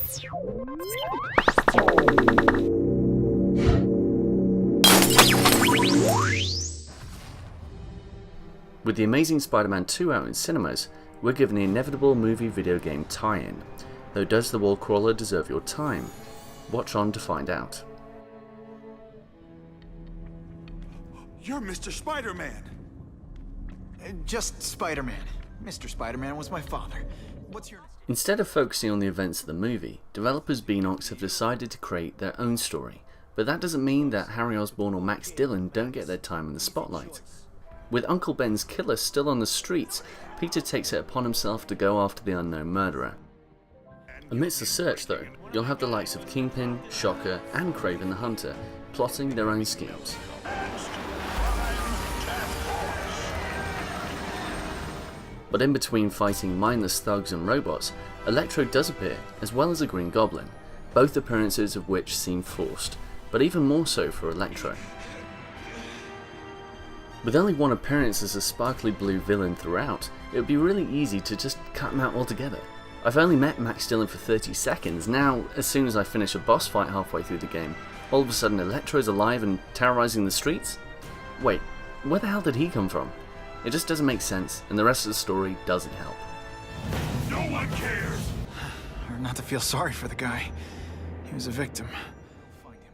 With The Amazing Spider-Man 2 out in cinemas, we're given the inevitable movie video game tie-in. Though does the wall crawler deserve your time? Watch on to find out. You're Mr. Spider-Man! Just Spider-Man. Mr. Spider-Man was my father. What's your name? Instead of focusing on the events of the movie, developers Beenox have decided to create their own story. But that doesn't mean that Harry Osborn or Max Dillon don't get their time in the spotlight. With Uncle Ben's killer still on the streets, Peter takes it upon himself to go after the unknown murderer. Amidst the search though, you'll have the likes of Kingpin, Shocker and Kraven the Hunter plotting their own schemes. But in between fighting mindless thugs and robots, Electro does appear, as well as a Green Goblin, both appearances of which seem forced, but even more so for Electro. With only one appearance as a sparkly blue villain throughout, it would be really easy to just cut him out altogether. I've only met Max Dillon for 30 seconds, now as soon as I finish a boss fight halfway through the game, all of a sudden Electro's alive and terrorizing the streets? Wait, where the hell did he come from? It just doesn't make sense, and the rest of the story doesn't help. No one cares! Hard not to feel sorry for the guy. He was a victim. Find him.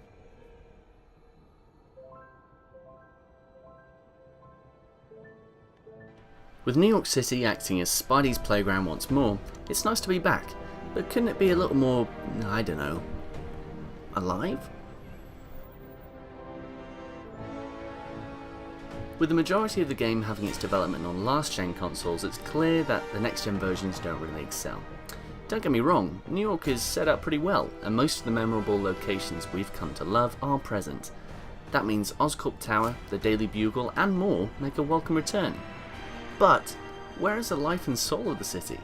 With New York City acting as Spidey's playground once more, it's nice to be back, but couldn't it be a little more, I don't know, alive? With the majority of the game having its development on last-gen consoles, it's clear that the next-gen versions don't really excel. Don't get me wrong, New York is set up pretty well, and most of the memorable locations we've come to love are present. That means Oscorp Tower, the Daily Bugle, and more make a welcome return. But, where is the life and soul of the city?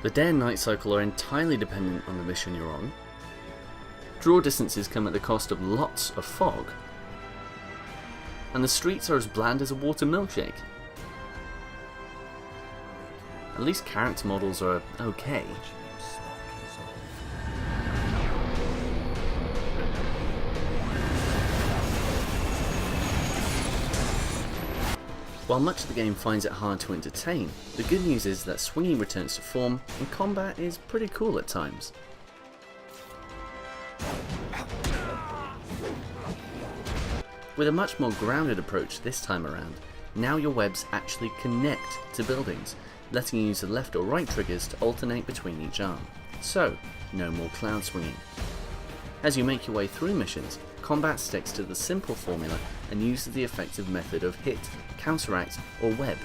The day and night cycle are entirely dependent on the mission you're on. Draw distances come at the cost of lots of fog. And the streets are as bland as a water milkshake. At least character models are okay. While much of the game finds it hard to entertain, the good news is that swinging returns to form and combat is pretty cool at times. With a much more grounded approach this time around, now your webs actually connect to buildings, letting you use the left or right triggers to alternate between each arm. So, no more cloud swinging. As you make your way through missions, combat sticks to the simple formula and uses the effective method of hit, counteract, or web.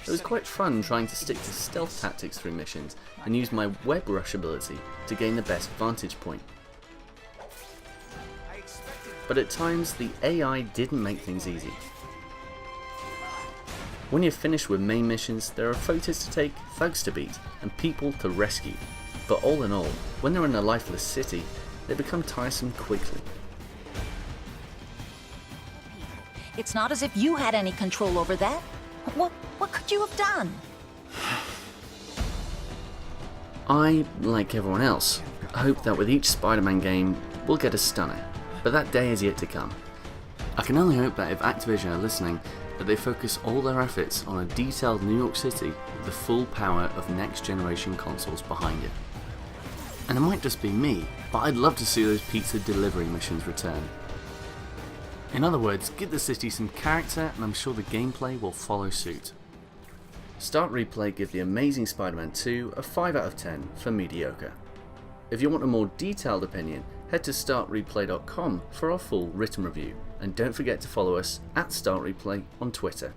It was quite fun trying to stick to stealth tactics through missions and use my web rush ability to gain the best vantage point. But at times the AI didn't make things easy. When you're finished with main missions, there are photos to take, thugs to beat, and people to rescue. But all in all, when they're in a lifeless city, they become tiresome quickly. It's not as if you had any control over that. What could you have done? I, like everyone else, hope that with each Spider-Man game, we'll get a stunner, but that day is yet to come. I can only hope that if Activision are listening, that they focus all their efforts on a detailed New York City with the full power of next-generation consoles behind it. And it might just be me, but I'd love to see those pizza delivery missions return. In other words, give the city some character and I'm sure the gameplay will follow suit. Start Replay give The Amazing Spider-Man 2 a 5 out of 10 for mediocre. If you want a more detailed opinion, head to startreplay.com for our full written review, and don't forget to follow us at StartReplay on Twitter.